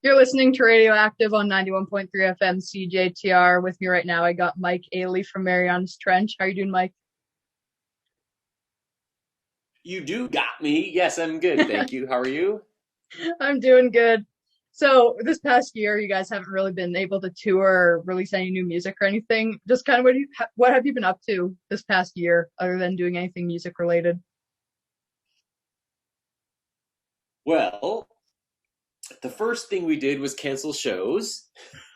You're listening to Radioactive on 91.3 FM CJTR. With me right now, I got Mike Ayley from Marianas Trench. How are you doing, Mike? You do got me. Yes, I'm good. Thank you. How are you? I'm doing good. So this past year, you guys haven't really been able to tour or release any new music or anything. Just kind of what have you been up to this past year other than doing anything music related? Well, the first thing we did was cancel shows.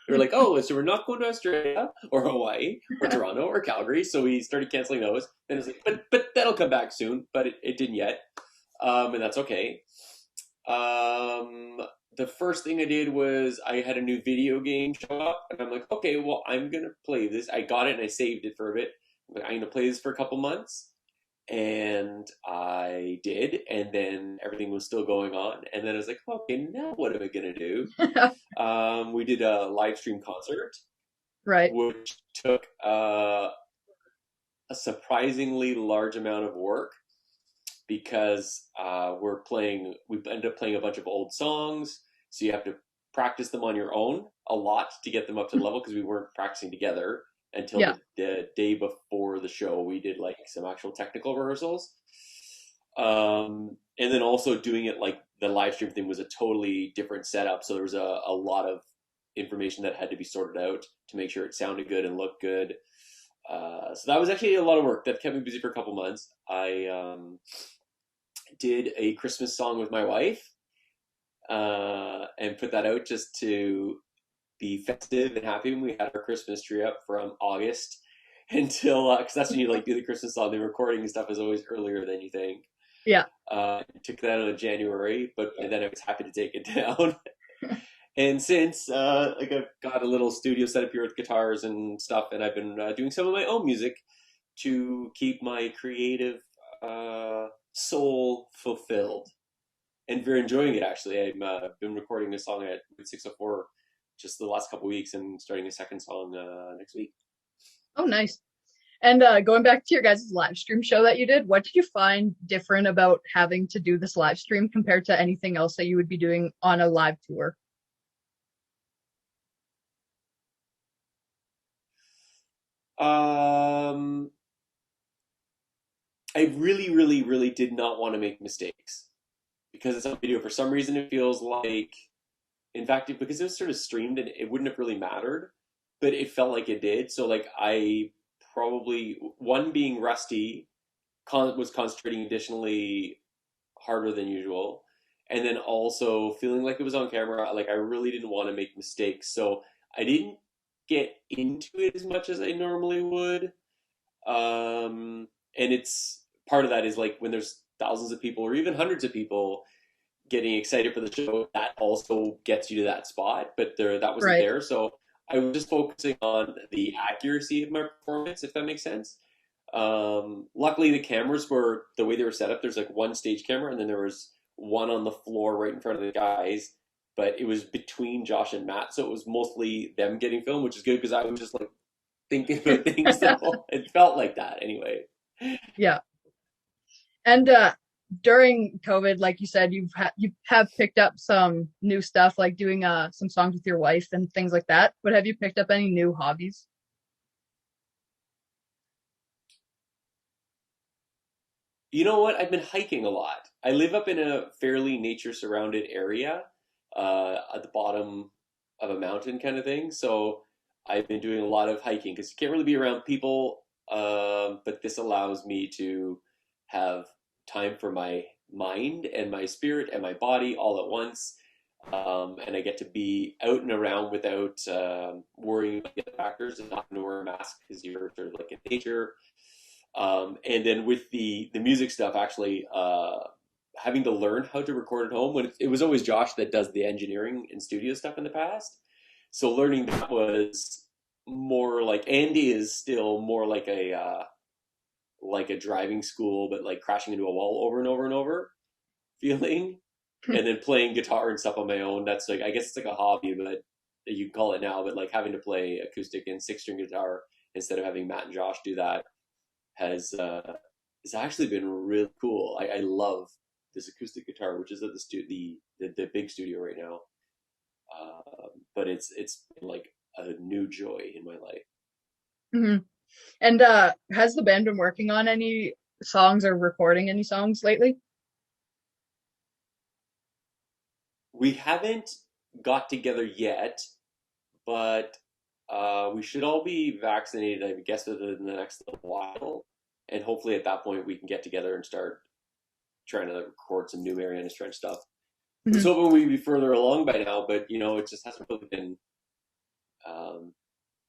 We were like, oh, so we're not going to Australia or Hawaii or Toronto or Calgary. So we started canceling those. And it's like, but that'll come back soon. But it didn't yet. And that's okay. Um, the first thing I did was I had a new video game show up. And I'm like, okay, well, I'm going to play this. I got it and I saved it for a bit. I'm going to play this for a couple months. And I did, and then everything was still going on. And then I was like, okay, now what am I gonna do? We did a live stream concert, Right. which took a surprisingly large amount of work because we ended up playing a bunch of old songs, so you have to practice them on your own a lot to get them up to the level because we weren't practicing together until Yeah. the day before the show. We did like some actual technical rehearsals. And then also doing it like the live stream thing was a totally different setup. So there was a lot of information that had to be sorted out to make sure it sounded good and looked good. So that was actually a lot of work that kept me busy for a couple months. I did a Christmas song with my wife and put that out just to be festive and happy. When we had our Christmas tree up from August until because that's when you like do the Christmas song. The recording stuff is always earlier than you think. Yeah. Took that out in January, but then I was happy to take it down. And since like I've got a little studio set up here with guitars and stuff, and I've been doing some of my own music to keep my creative soul fulfilled, and very enjoying it. Actually, I've been recording a song at 604 just the last couple weeks, and starting a second song next week. Oh, nice. And going back to your guys' live stream show that you did, what did you find different about having to do this live stream compared to anything else that you would be doing on a live tour? Um, I really, really, really did not want to make mistakes because it's on video. For some reason, it feels like, in fact, because it was sort of streamed and it wouldn't have really mattered, but it felt like it did. So, like, I probably, one being rusty, was concentrating additionally harder than usual. And then also feeling like it was on camera, like I really didn't want to make mistakes. So I didn't get into it as much as I normally would. And it's part of that is like when there's thousands of people or even hundreds of people getting excited for the show, that also gets you to that spot. But that wasn't Right. there. So I was just focusing on the accuracy of my performance, if that makes sense. Luckily, the cameras were the way they were set up. There's like one stage camera, and then there was one on the floor right in front of the guys. But it was between Josh and Matt, so it was mostly them getting filmed, which is good because I was just like thinking about things the whole. It felt like that anyway. Yeah. And during COVID, like you said, you have picked up some new stuff, like doing some songs with your wife and things like that. But have you picked up any new hobbies? You know what? I've been hiking a lot. I live up in a fairly nature surrounded area, at the bottom of a mountain kind of thing. So I've been doing a lot of hiking because you can't really be around people. But this allows me to have time for my mind and my spirit and my body all at once. And I get to be out and around without worrying about the other factors and not having to wear a mask because you're sort of like in nature. And then with the music stuff, actually, having to learn how to record at home when it was always Josh that does the engineering and studio stuff in the past. So learning that was more like Andy is still more like a driving school, but like crashing into a wall over and over and over feeling. And then playing guitar and stuff on my own. That's like I guess it's like a hobby, but you can call it now. But like having to play acoustic and six string guitar instead of having Matt and Josh do that has actually been really cool. I love this acoustic guitar, which is at the big studio right now. but it's been like a new joy in my life. Hmm. And has the band been working on any songs or recording any songs lately? We haven't got together yet, but we should all be vaccinated, I guess, within the next little while, and hopefully at that point we can get together and start trying to record some new Marianas Trench stuff. I was Hmm. hoping we'd be further along by now, but it just hasn't really been um,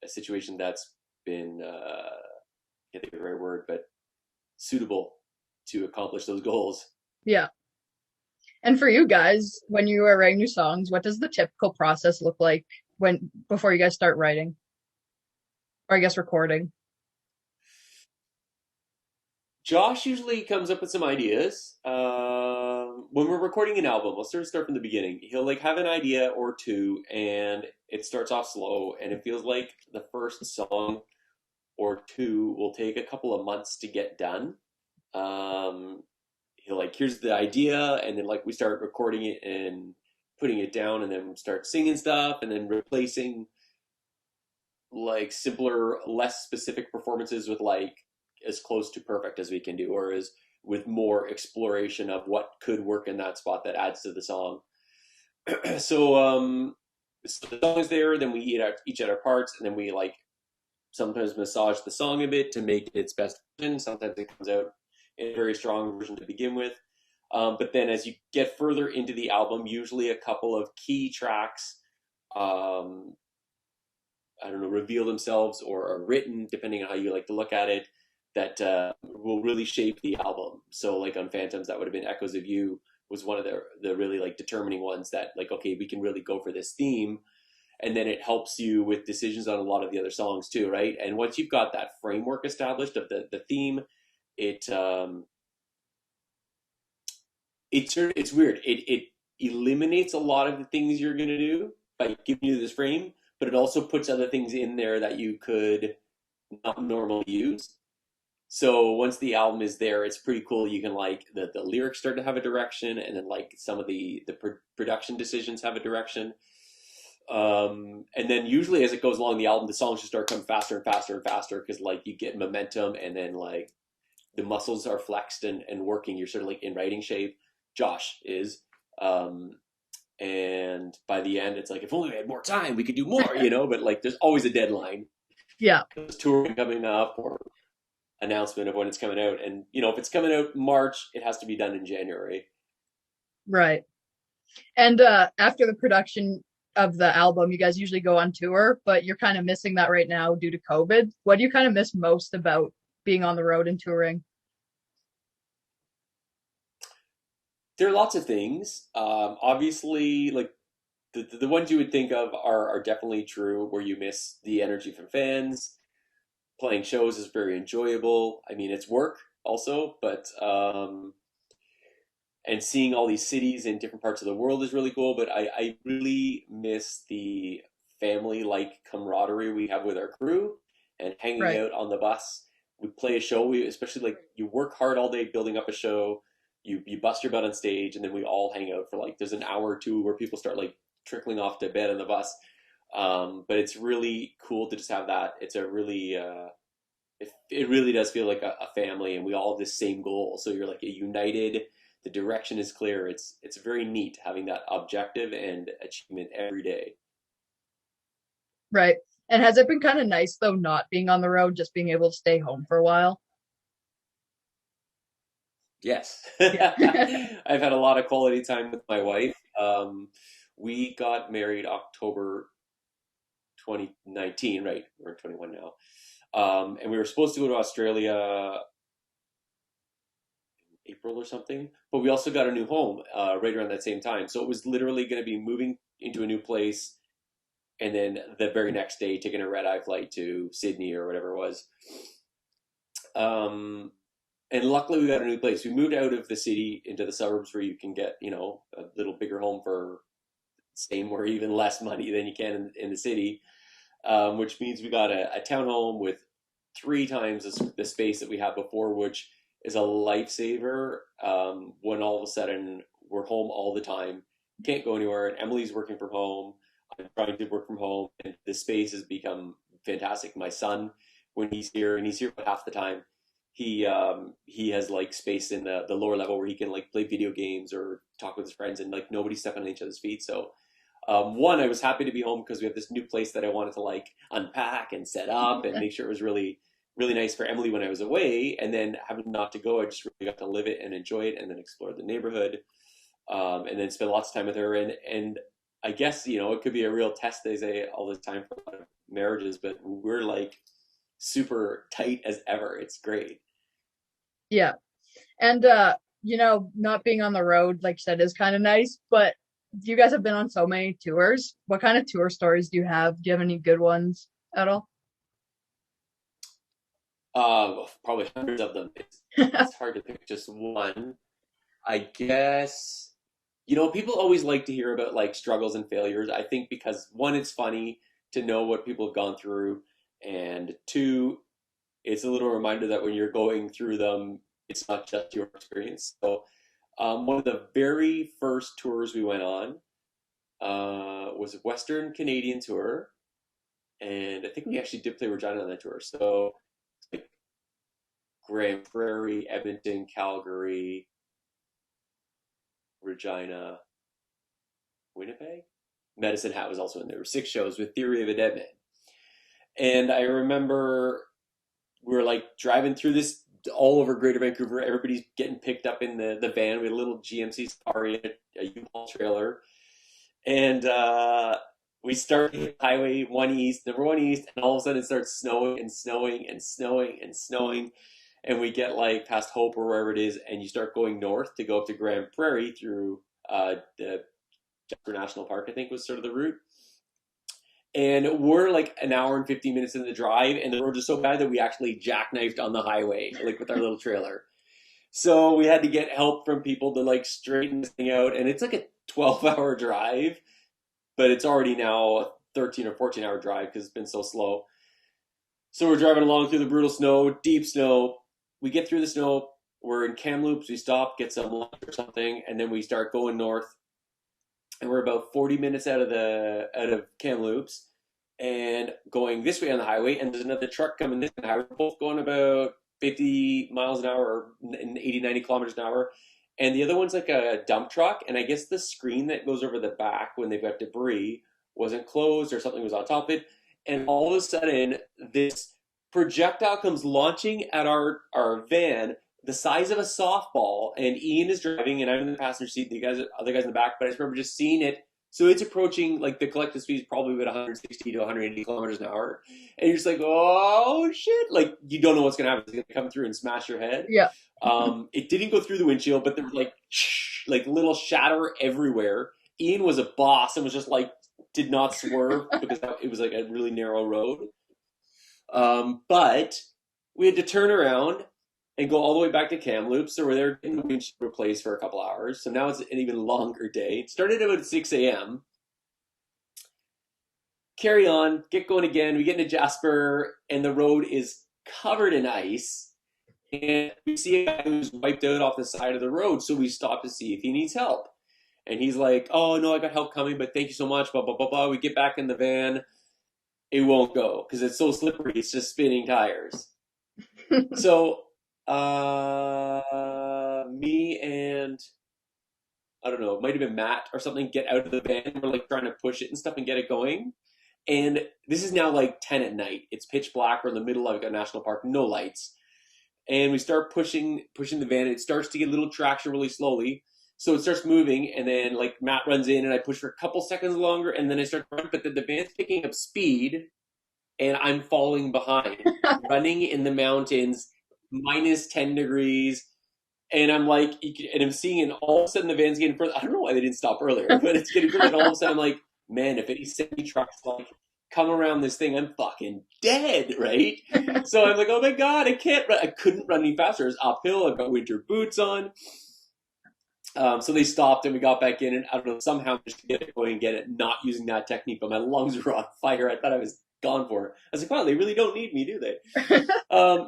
a situation that's been I can't think of the right word, but suitable to accomplish those goals. Yeah. And for you guys, when you are writing new songs, what does the typical process look like when before you guys start writing, or I guess recording? Josh usually comes up with some ideas. When we're recording an album, let's sort of start from the beginning. He'll like have an idea or two, and it starts off slow, and it feels like the first song or two will take a couple of months to get done. Um, he'll like, here's the idea, and then like we start recording it and putting it down, and then start singing stuff, and then replacing like simpler, less specific performances with like as close to perfect as we can do, or as with more exploration of what could work in that spot that adds to the song. So the song is there, then we each at our parts, and then we like sometimes massage the song a bit to make it its best version. Sometimes it comes out in a very strong version to begin with. But then as you get further into the album, usually a couple of key tracks, um, I don't know, reveal themselves or are written, depending on how you like to look at it, that will really shape the album. So, like on Phantoms, that would have been Echoes of You was one of the really like determining ones that like, okay, we can really go for this theme. And then it helps you with decisions on a lot of the other songs too, right? And once you've got that framework established of the theme, it it's weird. It eliminates a lot of the things you're gonna do by giving you this frame, but it also puts other things in there that you could not normally use. So once the album is there, it's pretty cool. You can like the lyrics start to have a direction, and then like some of the production decisions have a direction. And then usually as it goes along the album, the songs just start coming faster and faster and faster because like you get momentum, and then like the muscles are flexed and working. You're sort of like in writing shape. Josh is. Um, and by the end, it's like, if only we had more time, we could do more. But like, there's always a deadline. Yeah, There's touring coming up or announcement of when it's coming out. And, if it's coming out March, it has to be done in January. right. And after the production of the album, you guys usually go on tour, but you're kind of missing that right now due to COVID. What do you kind of miss most about being on the road and touring? There are lots of things. Obviously, like the ones you would think of are definitely true, where you miss the energy from fans. Playing shows is very enjoyable. I mean, it's work also, but and seeing all these cities in different parts of the world is really cool. But I really miss the family like camaraderie we have with our crew and hanging Right. out on the bus. We play a show. We especially like you work hard all day building up a show. You bust your butt on stage, and then we all hang out for like there's an hour or two where people start like trickling off to bed on the bus. But it's really cool to just have that. It's a really it really does feel like a family, and we all have the same goal. So you're like a united. The direction is clear. It's very neat having that objective and achievement every day. Right. And has it been kind of nice though not being on the road, just being able to stay home for a while? Yes, Yeah. I've had a lot of quality time with my wife. We got married October 2019, right? We're 21 now. And we were supposed to go to Australia April or something. But we also got a new home right around that same time. So it was literally going to be moving into a new place and then the very next day taking a red eye flight to Sydney or whatever it was. Um, and luckily we got a new place. We moved out of the city into the suburbs where you can get, a little bigger home for same or even less money than you can in the city, which means we got a townhome with three times the space that we had before, which is a lifesaver when all of a sudden we're home all the time, can't go anywhere, and Emily's working from home. I'm trying to work from home, and the space has become fantastic. My son, when he's here, and he's here about half the time, he has like space in the lower level where he can like play video games or talk with his friends, and like nobody's stepping on each other's feet. So one, I was happy to be home because we have this new place that I wanted to like unpack and set up and make sure it was really, really nice for Emily when I was away. And then having not to go, I just really got to live it and enjoy it, and then explore the neighborhood, and then spend lots of time with her. And I guess it could be a real test. They say all the time for a lot of marriages, but we're like super tight as ever. It's great. Yeah. And not being on the road, like you said, is kind of nice, but you guys have been on so many tours. What kind of tour stories do you have? Do you have any good ones at all? Probably hundreds of them. It's hard to pick just one. I guess, people always like to hear about like struggles and failures. I think because one, it's funny to know what people have gone through, and two, it's a little reminder that when you're going through them, it's not just your experience. So, one of the very first tours we went on was a Western Canadian tour, and I think we actually did play Regina on that tour. So, like Grand Prairie, Edmonton, Calgary, Regina, Winnipeg. Medicine Hat was also in there. 6 shows with Theory of a Dead Man. And I remember we were like driving through this all over Greater Vancouver. Everybody's getting picked up in the van. We had a little GMC Safari, a U-Haul trailer. And we start Highway 1 East, number 1 East, and all of a sudden it starts snowing and snowing and snowing and snowing. And we get like past Hope or wherever it is, and you start going north to go up to Grand Prairie through the Jasper National Park, I think was sort of the route. And we're like an hour and 15 minutes into the drive, and the road is so bad that we actually jackknifed on the highway, like with our little trailer. So we had to get help from people to like straighten this thing out, and it's like a 12-hour drive, but it's already now a 13 or 14-hour drive because it's been so slow. So we're driving along through the brutal snow, deep snow. We get through the snow. We're in Kamloops. We stop, get some lunch or something, and then we start going north. And we're about 40 minutes out of Kamloops and going this way on the highway. And there's another truck coming this way. We're both going about 50 miles an hour or 80, 90 kilometers an hour. And the other one's like a dump truck. And I guess the screen that goes over the back when they've got debris wasn't closed or something was on top of it. And all of a sudden, this projectile comes launching at our van the size of a softball, and Ian is driving, and I'm in the passenger seat, the other guys in the back, but I just remember just seeing it. So it's approaching, like the collective speed is probably about 160 to 180 kilometers an hour. And you're just like, oh shit. Like, you don't know what's going to happen. It's going to come through and smash your head. Yeah. It didn't go through the windshield, but there was like little shatter everywhere. Ian was a boss and was just like, did not swerve because it was like a really narrow road. But we had to turn around and go all the way back to Kamloops. So we're there getting the windshield replaced for a couple hours. So now it's an even longer day. It started about 6 a.m. Carry on, get going again. We get into Jasper, and the road is covered in ice. And we see a guy who's wiped out off the side of the road. So we stop to see if he needs help. And he's like, oh, no, I got help coming, but thank you so much, blah, blah, blah, blah. We get back in the van. It won't go because it's so slippery. It's just spinning tires. So me and I don't know, it might have been Matt or something, get out of the van. We're like trying to push it and stuff and get it going. And this is now like 10 at night. It's pitch black. We're in the middle of a national park, no lights. And we start pushing the van. It starts to get a little traction really slowly. So it starts moving, and then like Matt runs in, and I push for a couple seconds longer, and then I start running, but then the van's picking up speed, and I'm falling behind, running in the mountains, minus 10 degrees, and I'm like, and I'm seeing, and all of a sudden the van's getting further. I don't know why they didn't stop earlier, but it's getting further, and all of a sudden I'm like, man, if any semi trucks like come around this thing, I'm fucking dead, right? So I'm like, oh my god, I can't run. I couldn't run any faster. It's uphill. I've got winter boots on. So they stopped, and we got back in, and I don't know, somehow just to get it going and get it, not using that technique, but my lungs were on fire. I thought I was gone for it. I was like, wow, they really don't need me, do they?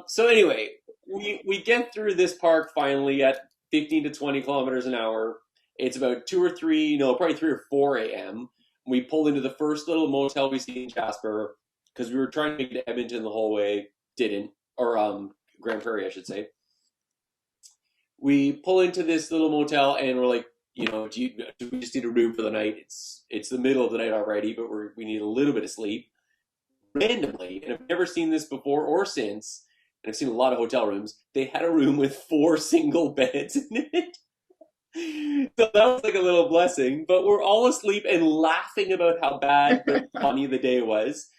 So anyway, we get through this park finally at 15 to 20 kilometers an hour. It's about 2 or 3, no, probably 3 or 4 a.m. We pulled into the first little motel we see in Jasper because we were trying to make it to Edmonton the whole way. Didn't, or Grand Prairie, I should say. We pull into this little motel and we're like, do we just need a room for the night? It's the middle of the night already, but we need a little bit of sleep. Randomly, and I've never seen this before or since, and I've seen a lot of hotel rooms, they had a room with 4 single beds in it. So that was like a little blessing, but we're all asleep and laughing about how bad the funny the day was.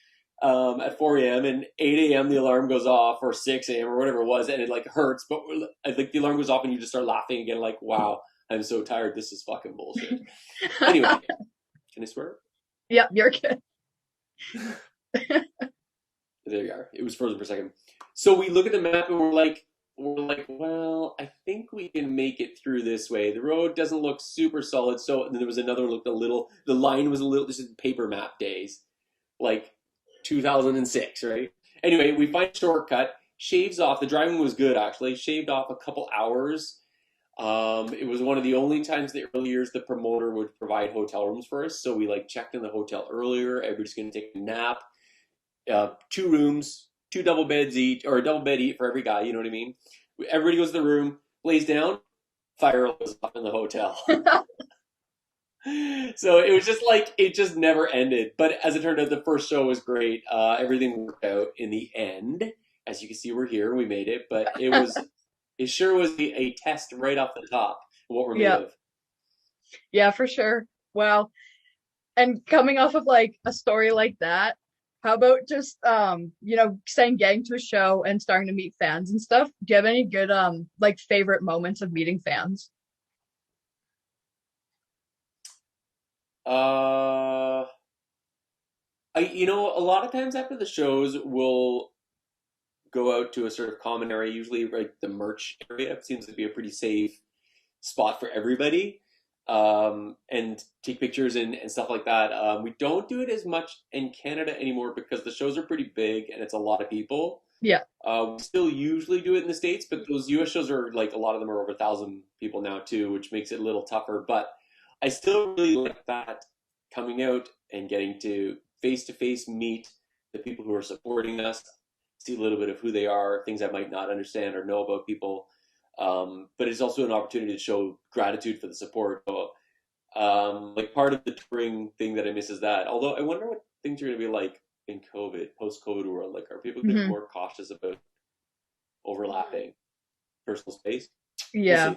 At 4 a.m. and 8 a.m. the alarm goes off, or 6 a.m. or whatever it was, and it like hurts, but I think the alarm goes off and you just start laughing again, like, wow, I'm so tired, this is fucking bullshit. Anyway, can I swear? Yeah, you're good. There you are. It was frozen for a second. So we look at the map and we're like, well, I think we can make it through this way. The road doesn't look super solid. So and then there was another one looked a little. The line was a little. This is paper map days, like 2006, right? Anyway, we find a shortcut. Shaves off. The driving was good actually. Shaved off a couple hours. It was one of the only times in the early years the promoter would provide hotel rooms for us. So we like checked in the hotel earlier. Everybody's gonna take a nap. 2 rooms, 2 double beds each, or a double bed each for every guy, you know what I mean? Everybody goes to the room, lays down, fire goes off in the hotel. So it was just like, it just never ended. But as it turned out, the first show was great. Everything worked out in the end. As you can see, we're here, we made it, but it sure was a test right off the top of what we're made of. Yeah, for sure. Wow. And coming off of like a story like that, how about just saying getting to a show and starting to meet fans and stuff? Do you have any good like favorite moments of meeting fans? A lot of times after the shows, we'll go out to a sort of common area, usually like the merch area. It seems to be a pretty safe spot for everybody, and take pictures and stuff like that. We don't do it as much in Canada anymore because the shows are pretty big and it's a lot of people. Yeah. We still usually do it in the States, but those US shows are like, a lot of them are over 1,000 people now too, which makes it a little tougher. But I still really like that, coming out and getting to face meet the people who are supporting us, see a little bit of who they are, things I might not understand or know about people. But it's also an opportunity to show gratitude for the support. So, like part of the touring thing that I miss is that. Although I wonder what things are going to be like in post-COVID world. Like, are people going to be more cautious about overlapping personal space? Yeah.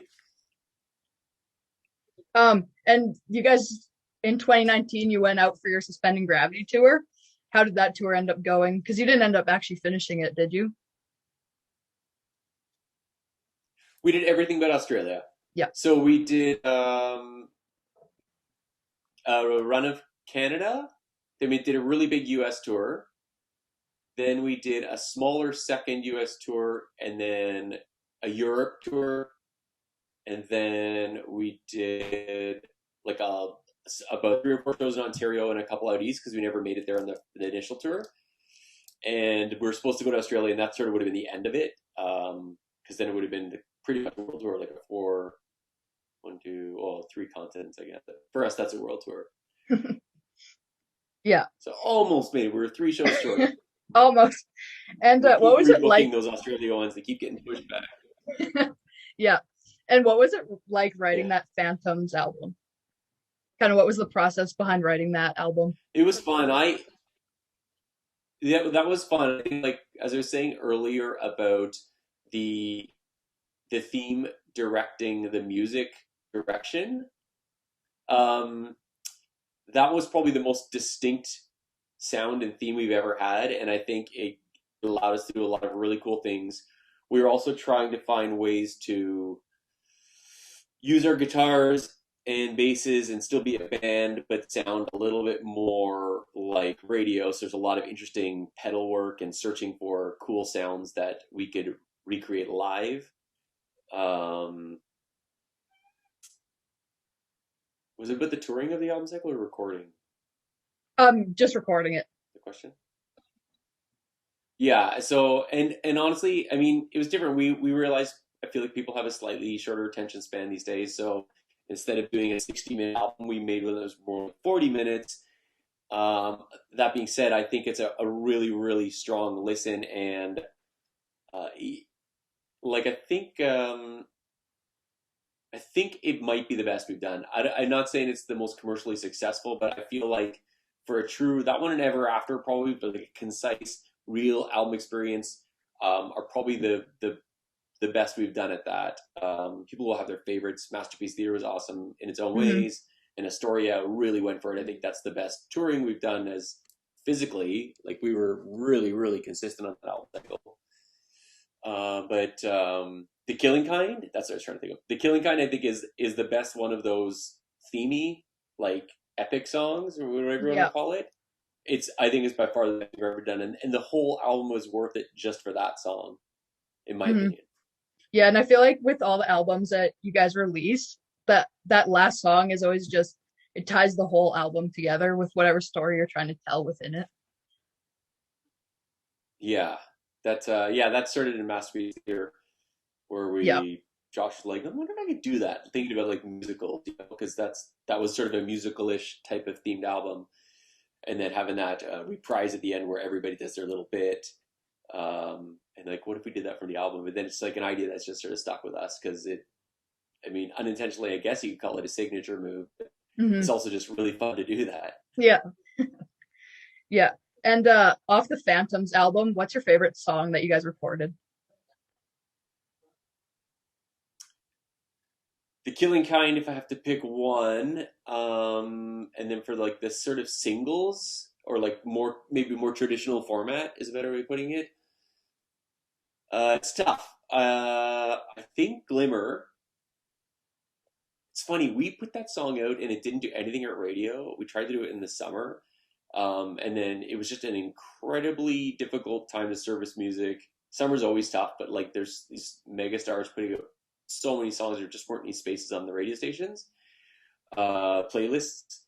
And you guys in 2019, you went out for your Suspending Gravity tour. How did that tour end up going? Because you didn't end up actually finishing it, did you? We did everything but Australia. Yeah. So we did a run of Canada. Then we did a really big US tour. Then we did a smaller second US tour, and then a Europe tour. And then we did like about 3 or 4 shows in Ontario and a couple out east because we never made it there on the initial tour. And we were supposed to go to Australia, and that sort of would have been the end of it, because then it would have been pretty much a world tour, like a 3 continents, I guess. For us, that's a world tour. Yeah. So almost made it. We were 3 shows short. Almost. And what was it like? Those Australia ones, they keep getting pushed back. Yeah. And what was it like writing that Phantoms album? Kind of what was the process behind writing that album? It was fun. That was fun. I think, like, as I was saying earlier about the theme directing the music direction, that was probably the most distinct sound and theme we've ever had, and I think it allowed us to do a lot of really cool things. We were also trying to find ways to use our guitars and basses and still be a band, but sound a little bit more like radio. So there's a lot of interesting pedal work and searching for cool sounds that we could recreate live. Was it about the touring of the album cycle or recording? Just recording it. The question? Yeah. So and honestly, I mean, it was different. We realized, I feel like people have a slightly shorter attention span these days. So instead of doing a 60-minute album, we made one that was more like 40 minutes. Um, that being said, I think it's a really, really strong listen, and uh, like I think it might be the best we've done. I'm not saying it's the most commercially successful, but I feel like for a true that one and Ever After probably, but like a concise, real album experience are probably the best we've done at that. People will have their favorites. Masterpiece Theater was awesome in its own Hmm. ways, and Astoria really went for it. I think that's the best touring we've done as physically. Like we were really, really consistent on that album cycle. But The Killing Kind, that's what I was trying to think of. The Killing Kind, I think, is the best one of those themey, like epic songs, or whatever you want Yeah. to call it. I think it's by far the best we've ever done, and the whole album was worth it just for that song, in my Hmm. opinion. Yeah, and I feel like with all the albums that you guys release, that last song is always just it ties the whole album together with whatever story you're trying to tell within it. Yeah, that started in Masterpiece here, where Yeah. we Josh was like, I wonder if I could do that, thinking about like musicals, because that was sort of a musical-ish type of themed album, and then having that reprise at the end where everybody does their little bit, and like, what if we did that for the album? But then it's like an idea that's just sort of stuck with us because I mean, unintentionally, I guess you could call it a signature move. It's Hmm. also just really fun to do that. Yeah. Yeah. And off the Phantoms album, what's your favorite song that you guys recorded? The Killing Kind, if I have to pick one, and then for like this sort of singles or like maybe more traditional format is a better way of putting it. It's tough. I think Glimmer. It's funny, we put that song out and it didn't do anything at radio. We tried to do it in the summer, and then it was just an incredibly difficult time to service music. Summer's always tough, but like there's these mega stars putting out so many songs, there just weren't any spaces on the radio stations, playlists,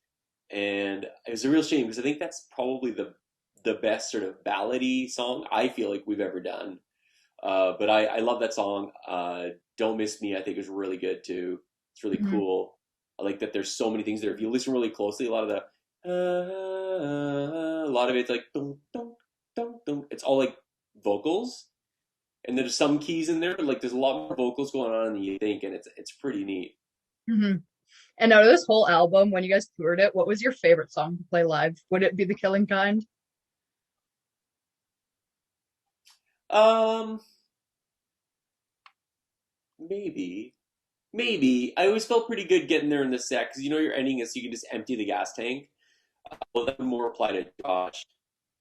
and it was a real shame because I think that's probably the best sort of ballady song I feel like we've ever done. But I love that song. Don't Miss Me, I think is really good too. It's really Hmm. cool. I like that there's so many things there. If you listen really closely, a lot of a lot of it's like dum, dum, dum, dum. It's all like vocals, and there's some keys in there, but like there's a lot more vocals going on than you think, and it's pretty neat. Hmm. And out of this whole album, when you guys toured it, what was your favorite song to play live? Would it be The Killing Kind? Um, maybe. Maybe. I always felt pretty good getting there in the set because you know your ending is so you can just empty the gas tank. Well, that would more apply to Josh.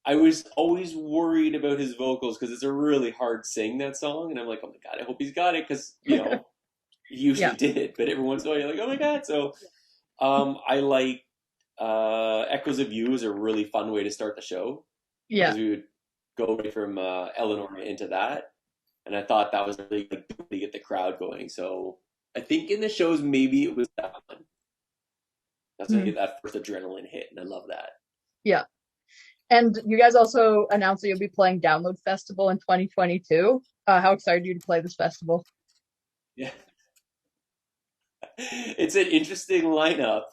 I was always worried about his vocals because it's a really hard sing that song, and I'm like, oh my god, I hope he's got it because he Yeah. usually did, but every once in a while you're like, oh my god. So I like Echoes of You is a really fun way to start the show Yeah. because we would go away from Eleanor into that, and I thought that was really like to get the crowd going. So I think in the shows maybe it was that one. That's when I Mhm. get that first adrenaline hit, and I love that. Yeah. And you guys also announced that you'll be playing Download Festival in 2022. How excited are you to play this festival? Yeah, it's an interesting lineup.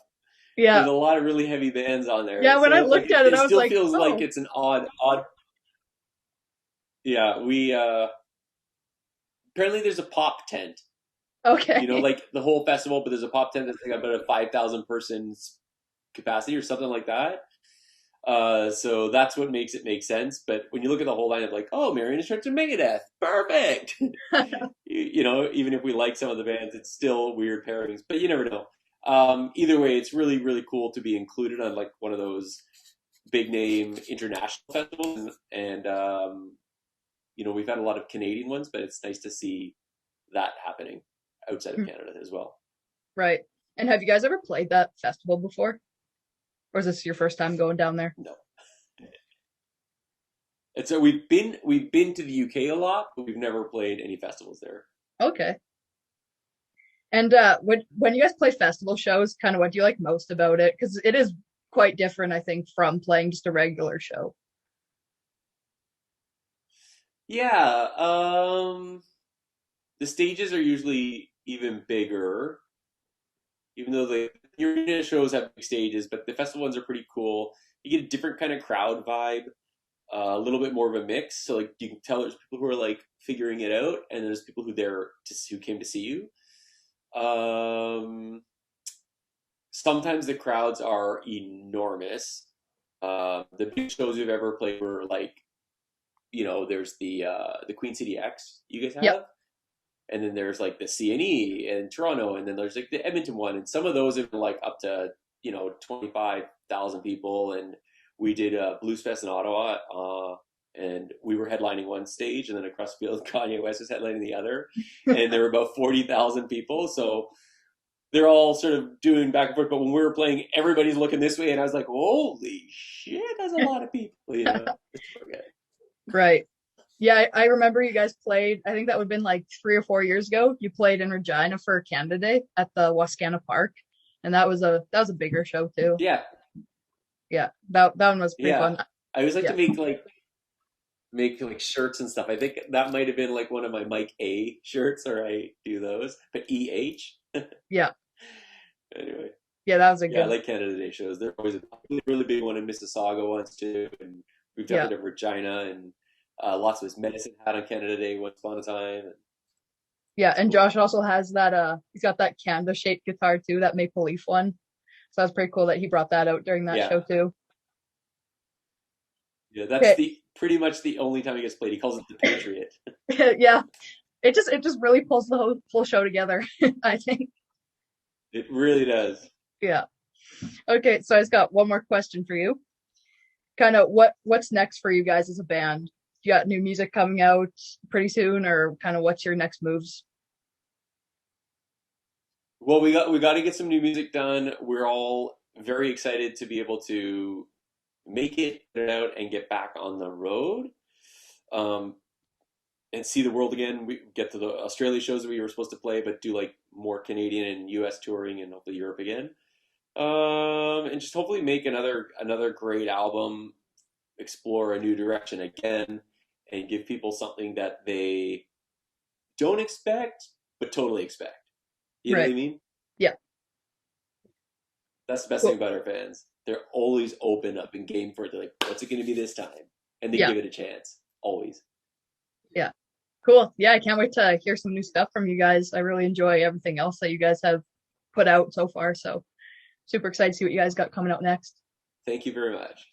Yeah. There's a lot of really heavy bands on there, Yeah, when so I like looked at it, it I was still like, feels like oh, it's an odd. Yeah, we apparently there's a pop tent. okay. Like the whole festival, but there's a pop tent that's like about a 5,000 persons capacity or something like that. So that's what makes it make sense. But when you look at the whole lineup, like, oh, Marianas Trench and Megadeth, perfect. Even if we like some of the bands, it's still weird pairings. But you never know. Either way, it's really really cool to be included on like one of those big name international festivals, and we've had a lot of Canadian ones, but it's nice to see that happening outside of Canada as well. Right. And have you guys ever played that festival before? Or is this your first time going down there? No, and so we've been to the UK a lot, but we've never played any festivals there. Okay. And when you guys play festival shows, kind of what do you like most about it? Because it is quite different, I think, from playing just a regular show. Yeah, the stages are usually even bigger, even though the arena shows have big stages, but the festival ones are pretty cool. you get a different kind of crowd vibe, a little bit more of a mix. So like you can tell there's people who are like figuring it out, and there's people who came to see you. Um, Sometimes the crowds are enormous. The big shows we've ever played were like, there's the Queen City X you guys Yep. have, and then there's like the CNE in Toronto, and then there's like the Edmonton one, and some of those have been like up to 25,000 people, and we did Blues Fest in Ottawa, and we were headlining one stage, and then across the field Kanye West was headlining the other, and there were about 40,000 people, so they're all sort of doing back and forth. But when we were playing, everybody's looking this way, and I was like, "Holy shit, that's a lot of people!" It's okay. Right. Yeah, I remember you guys played, I think that would have been like 3 or 4 years ago. You played in Regina for Canada Day at the Wascana Park. And that was a bigger show too. Yeah, Yeah. That one was pretty yeah. fun. I always like to Yeah. make like shirts and stuff. I think that might have been like one of my Mike A shirts, or I do those. But EH. Yeah. Anyway, Yeah, that was a yeah, I good. like Canada Day shows. They're always a really big one in Mississauga once too, and we've done Yeah. it in Regina, and lots of his medicine hat on Canada Day once upon a time. And Yeah, it's and cool. Josh also has that he's got that canvas shaped guitar too, that maple leaf one. So that's pretty cool that he brought that out during that Yeah, show too. yeah, that's Okay. the pretty much the only time he gets played. He calls it the Patriot. Yeah. It just really pulls the whole show together, I think. It really does. Yeah. Okay, so I just got one more question for you. Kind of what's next for you guys as a band? You got new music coming out pretty soon, or kind of what's your next moves? Well, we got to get some new music done. We're all very excited to be able to make it, put it out, and get back on the road, um, and see the world again. We get to the Australia shows that we were supposed to play, but do like more Canadian and U.S. touring, and hopefully Europe again. And just hopefully make another great album, explore a new direction again, and give people something that they don't expect, but totally expect. You know what Right. I mean? Yeah. That's the best thing Cool. about our fans. They're always open up and game for it. They're like, what's it going to be this time? And they Yeah. give it a chance. Always. Yeah. Cool. Yeah, I can't wait to hear some new stuff from you guys. I really enjoy everything else that you guys have put out so far. So super excited to see what you guys got coming out next. Thank you very much.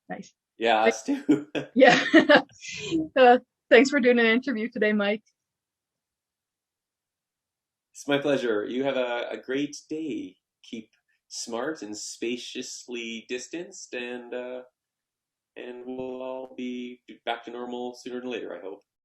Nice. Yeah, Thank- us too. Yeah. uh, Thanks for doing an interview today, Mike. It's my pleasure. You have a great day. Keep smart and spaciously distanced, and we'll all be back to normal sooner than later, I hope.